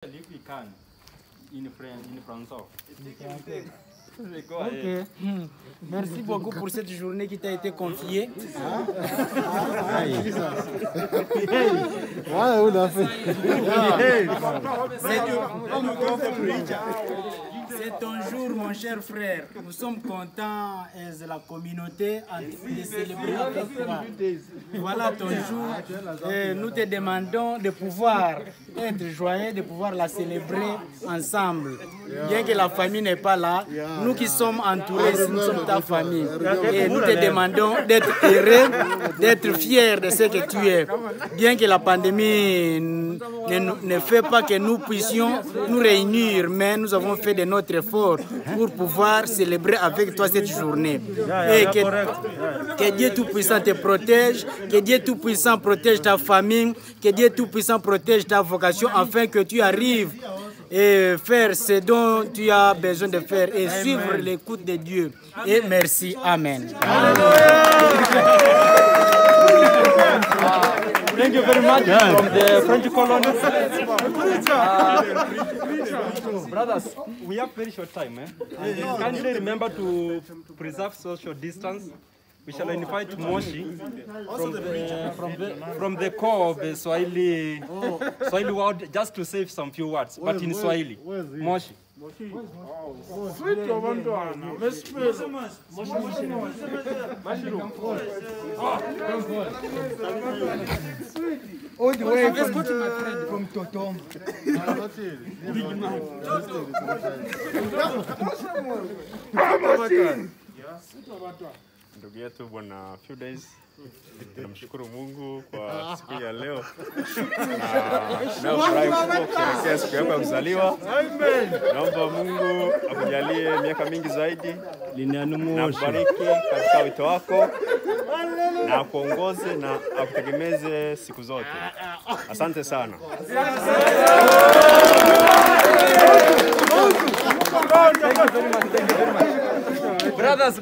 If we can, in France. Ok. Merci beaucoup pour cette journée qui t'a été confiée. C'est ton jour, mon cher frère. Nous sommes contents de la communauté de célébrer avec toi. Voilà ton jour. Et nous te demandons de pouvoir être joyeux, de pouvoir la célébrer ensemble. Bien que la famille n'est pas là, nous qui sommes entourés, nous sommes ta famille. Et nous te demandons d'être heureux, d'être fiers de ce que tu es. Bien que la pandémie ne fait pas que nous puissions nous réunir, mais nous avons fait de notre effort pour pouvoir célébrer avec toi cette journée. Et que Dieu Tout-Puissant te protège, que Dieu Tout-Puissant protège ta famille, que Dieu Tout-Puissant protège ta vocation, afin que tu arrives et faire ce dont tu as besoin de faire et suivre l'écoute de Dieu. Et merci. Amen. Thank you very much from the French colony. Brothers, we have very short time. Kindly remember to preserve social distance. We shall invite Moshi from the core of the Swahili world, just to say some few words, but in Swahili. Moshi. All the way from Totom. Ndugu yetu bwana few days, tunamshukuru Mungu kwa siku ya leo. Na furahi kusherehekea siku yako ya kuzaliwa. Naomba Mungu akujalie miaka mingi zaidi na akubariki katika wito wako na akuongoze na akutegemeze siku zote. Asante sana.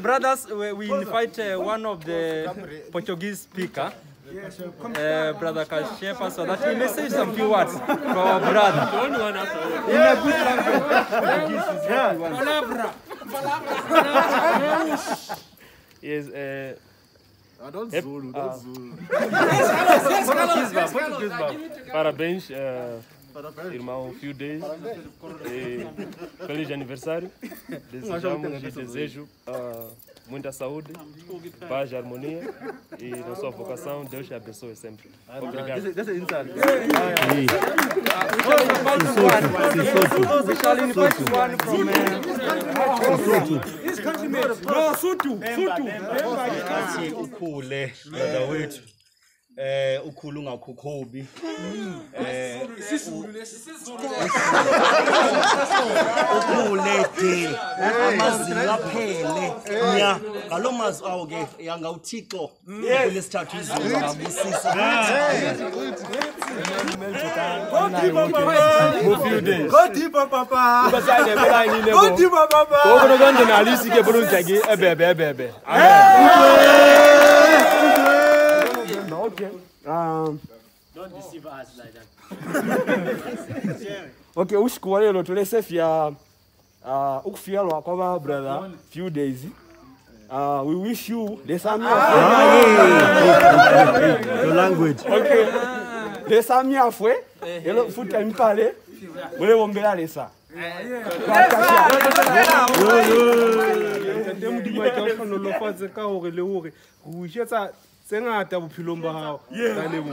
Brothers, we invite one of the Portuguese speaker, Brother Kashepa, so that he may say some few words for our brother. In a good language. Yes, Parabéns, irmão, few days. Feliz aniversário. Desejo muita saúde, paz, harmonia e na sua vocação, Deus te abençoe sempre. Obrigado. Ukhule brother wethu ukhulu ungakhokhobi ukhule de amazinga aphele nya ngalomazi awu ke yanga uThixo kulesithathu izulu ngabusisa Go deeper, Papa. Go deeper, Papa. Okay. Don't deceive us like that. Okay, usiku leo tulesefia ukufia lwa kwa brother few days. We wish you the same your language. Okay. The same afwe, elo futa mpale. Mule bombela lesa. Sengata bophelong ba hao ka lebo.